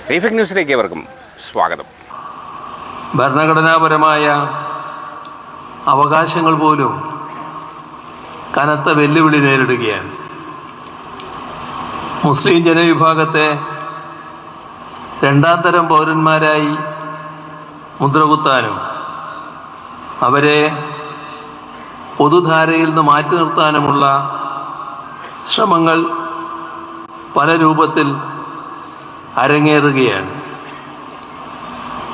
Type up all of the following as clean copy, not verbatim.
റീഫെക്ട് ന്യൂസിലേക്ക് ഏവർക്കും സ്വാഗതം. ഭരണഘടനാപരമായ അവകാശങ്ങൾ പോലും കനത്ത വെല്ലുവിളി നേരിടുകയാണ്. മുസ്ലിം ജനവിഭാഗത്തെ രണ്ടാം തരം പൗരന്മാരായി മുദ്രകുത്താനും അവരെ പൊതുധാരയിൽ നിന്ന് മാറ്റി നിർത്താനുമുള്ള ശ്രമങ്ങൾ പല രൂപത്തിൽ അരങ്ങേറുകയാണ്.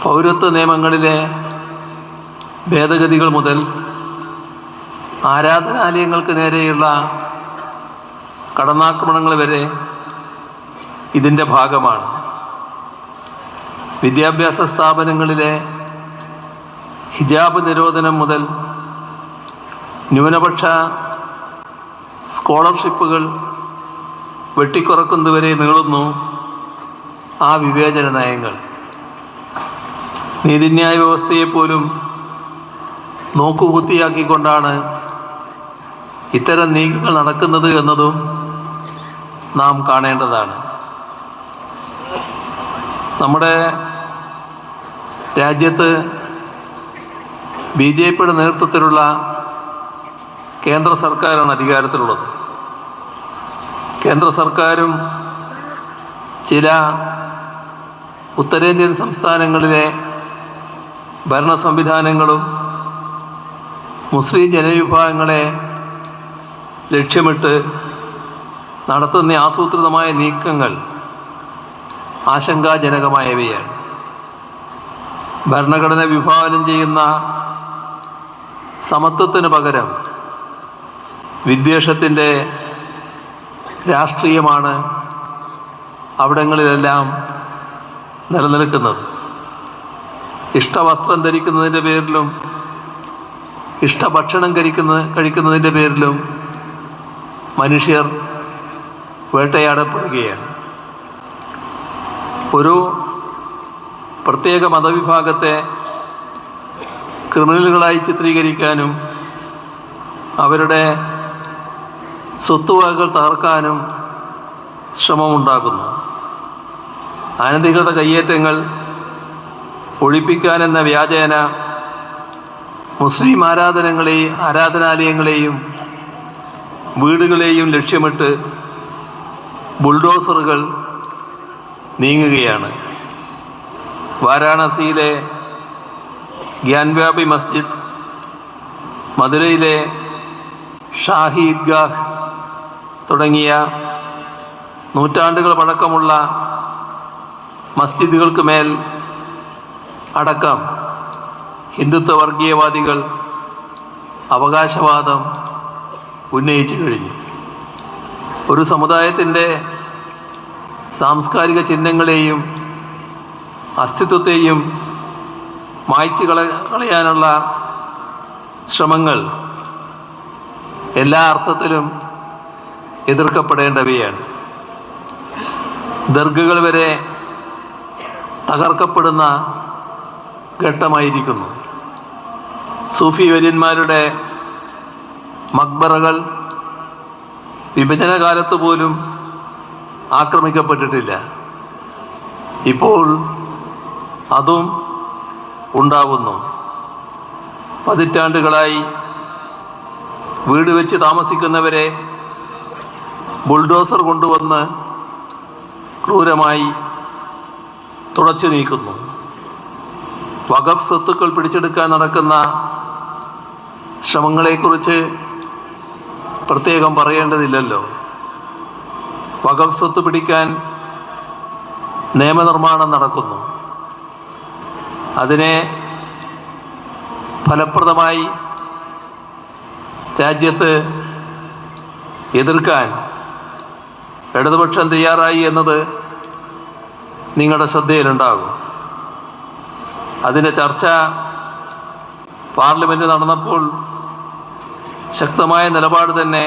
പൗരത്വ നിയമങ്ങളിലെ ഭേദഗതികൾ മുതൽ ആരാധനാലയങ്ങൾക്ക് നേരെയുള്ള കടന്നാക്രമണങ്ങൾ വരെ ഇതിൻ്റെ ഭാഗമാണ്. വിദ്യാഭ്യാസ സ്ഥാപനങ്ങളിലെ ഹിജാബ് നിരോധനം മുതൽ ന്യൂനപക്ഷ സ്കോളർഷിപ്പുകൾ വെട്ടിക്കുറക്കുന്നതുവരെ നീളുന്നു ആ വിവേചന നയങ്ങൾ. നീതിന്യായ വ്യവസ്ഥയെപ്പോലും നോക്കുകുത്തിയാക്കിക്കൊണ്ടാണ് ഇത്തരം നീക്കങ്ങൾ നടക്കുന്നത് എന്നതും നാം കാണേണ്ടതാണ്. നമ്മുടെ രാജ്യത്ത് BJPയുടെ നേതൃത്വത്തിലുള്ള കേന്ദ്ര സർക്കാരാണ് അധികാരത്തിലുള്ളത്. കേന്ദ്ര സർക്കാരും ചില ഉത്തരേന്ത്യൻ സംസ്ഥാനങ്ങളിലെ ഭരണ സംവിധാനങ്ങളും മുസ്ലിം ജനവിഭാഗങ്ങളെ ലക്ഷ്യമിട്ട് നടത്തുന്ന ആസൂത്രിതമായ നീക്കങ്ങൾ ആശങ്കാജനകമായവയാണ്. ഭരണഘടന വിഭാവനം ചെയ്യുന്ന സമത്വത്തിന് പകരം വിദ്വേഷത്തിൻ്റെ രാഷ്ട്രീയമാണ് അവിടങ്ങളിലെല്ലാം നിലനിൽക്കുന്നത്. ഇഷ്ടവസ്ത്രം ധരിക്കുന്നതിൻ്റെ പേരിലും ഇഷ്ടഭക്ഷണം കഴിക്കുന്നതിൻ്റെ പേരിലും മനുഷ്യർ വേട്ടയാടപ്പെടുകയാണ്. ഒരു പ്രത്യേക മതവിഭാഗത്തെ ക്രിമിനലുകളായി ചിത്രീകരിക്കാനും അവരുടെ സ്വത്തുവകകൾ തകർക്കാനും ശ്രമമുണ്ടാകുന്നു. അനധികൃത കയ്യേറ്റങ്ങൾ ഒഴിപ്പിക്കാനെന്ന വ്യാജേന മുസ്ലിം ആരാധനാലയങ്ങളെയും വീടുകളെയും ലക്ഷ്യമിട്ട് ബുൾഡോസറുകൾ നീങ്ങുകയാണ്. വാരാണസിയിലെ ഗ്യാൻവാപി മസ്ജിദ്, മധുരയിലെ ഷാഹി ഈദ്ഗാഹ് തുടങ്ങിയ നൂറ്റാണ്ടുകൾ പഴക്കമുള്ള മസ്ജിദുകൾക്ക് മേൽ അടക്കം ഹിന്ദുത്വ വർഗീയവാദികൾ അവകാശവാദം ഉന്നയിച്ചു കഴിഞ്ഞു. ഒരു സമുദായത്തിൻ്റെ സാംസ്കാരിക ചിഹ്നങ്ങളെയും അസ്തിത്വത്തെയും മായ്ച്ചു കളയാനുള്ള ശ്രമങ്ങൾ എല്ലാ അർത്ഥത്തിലും എതിർക്കപ്പെടേണ്ടവയാണ്. ദർഗകൾ വരെ തകർക്കപ്പെടുന്ന ഘട്ടമായിരിക്കുന്നു. സൂഫി വര്യന്മാരുടെ മക്ബറകൾ വിഭജനകാലത്ത് പോലും ആക്രമിക്കപ്പെട്ടിട്ടില്ല. ഇപ്പോൾ അതും ഉണ്ടാവുന്നു. പതിറ്റാണ്ടുകളായി വീട് വെച്ച് താമസിക്കുന്നവരെ ബുൾഡോസർ കൊണ്ടുവന്ന് ക്രൂരമായി തുടച്ചു നീക്കുന്നു. വഖഫ് സ്വത്തുക്കൾ പിടിച്ചെടുക്കാൻ നടക്കുന്ന ശ്രമങ്ങളെക്കുറിച്ച് പ്രത്യേകം പറയേണ്ടതില്ലല്ലോ. വഖഫ് സ്വത്ത് പിടിക്കാൻ നിയമനിർമ്മാണം നടക്കുന്നു. അതിനെ ഫലപ്രദമായി രാജ്യത്ത് എതിർക്കാൻ ഇടതുപക്ഷം തയ്യാറായി എന്നത് നിങ്ങളുടെ ശ്രദ്ധയിലുണ്ടാകും. അതിൻ്റെ ചർച്ച പാർലമെൻറ്റ് നടന്നപ്പോൾ ശക്തമായ നിലപാട് തന്നെ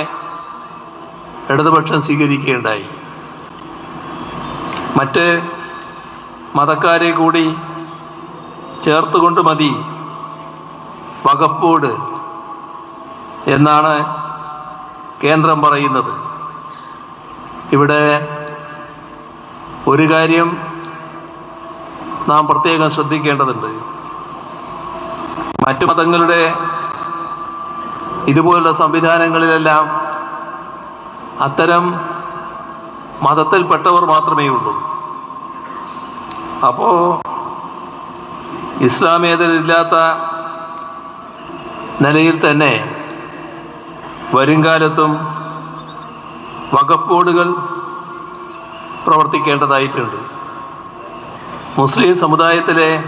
ഇടതുപക്ഷം സ്വീകരിക്കുകയുണ്ടായി. മറ്റ് മതക്കാരെ കൂടി ചേർത്തുകൊണ്ട് മതി വഖഫ് ബോർഡ് എന്നാണ് കേന്ദ്രം പറയുന്നത്. ഇവിടെ ഒരു കാര്യം നാം പ്രത്യേകം ശ്രദ്ധിക്കേണ്ടതുണ്ട്. മറ്റു മതങ്ങളുടെ ഇതുപോലുള്ള സംവിധാനങ്ങളിലെല്ലാം അത്തരം മതത്തിൽപ്പെട്ടവർ മാത്രമേ ഉള്ളൂ. അപ്പോൾ ഇസ്ലാമേതരില്ലാത്ത നിലയിൽ തന്നെ വരുംകാലത്തും വഖഫ് ബോർഡുകൾ പ്രവർത്തിക്കേണ്ടതായിട്ടുണ്ട്. മുസ്ലിം സമുദായത്തിലെ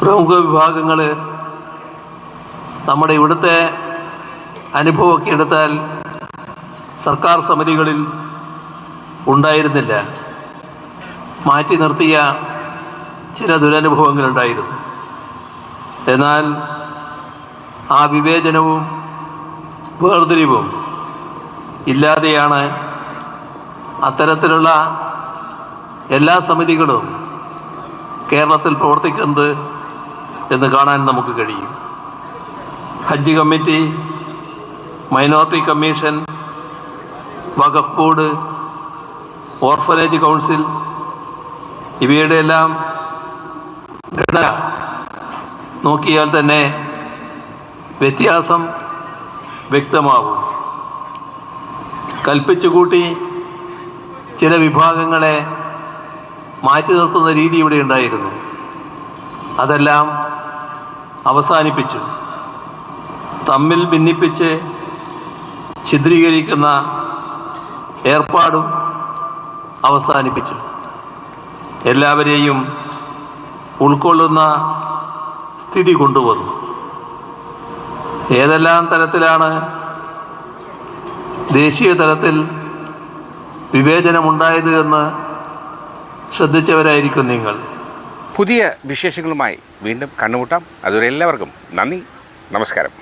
പ്രമുഖ വിഭാഗങ്ങൾ നമ്മുടെ ഇവിടുത്തെ അനുഭവമൊക്കെ എടുത്താൽ സർക്കാർ സമിതികളിൽ ഉണ്ടായിരുന്നില്ല. മാറ്റി നിർത്തിയ ചില ദുരനുഭവങ്ങളുണ്ടായിരുന്നു. എന്നാൽ ആ വിവേചനവും വേർതിരിവും ഇല്ലാതെയാണ് അത്തരത്തിലുള്ള എല്ലാ സമിതികളും കേരളത്തിൽ പ്രവർത്തിക്കുന്നത് എന്ന് കാണാൻ നമുക്ക് കഴിയും. ഹജ്ജ് കമ്മിറ്റി, മൈനോറിറ്റി കമ്മീഷൻ, വഖഫ് ബോർഡ്, ഓർഫനേജ് കൗൺസിൽ ഇവയുടെ എല്ലാം ഘടന നോക്കിയാൽ തന്നെ വ്യത്യാസം വ്യക്തമാവും. കൽപ്പിച്ചുകൂട്ടി ചില വിഭാഗങ്ങളെ മാറ്റി നിർത്തുന്ന രീതി ഇവിടെ ഉണ്ടായിരുന്നു. അതെല്ലാം അവസാനിപ്പിച്ചു. തമ്മിൽ ഭിന്നിപ്പിച്ച് ഛിദ്രീകരിക്കുന്ന ഏർപ്പാടും അവസാനിപ്പിച്ചു. എല്ലാവരെയും ഉൾക്കൊള്ളുന്ന സ്ഥിതി കൊണ്ടുവന്നു. ഏതെല്ലാം തലത്തിലാണ് ദേശീയ തലത്തിൽ വിവേചനമുണ്ടായത് എന്ന് ശ്രദ്ധിച്ചവരായിരിക്കും നിങ്ങൾ. പുതിയ വിശേഷങ്ങളുമായി വീണ്ടും കണ്ടുമുട്ടാം. അതുവരെ എല്ലാവർക്കും നന്ദി, നമസ്കാരം.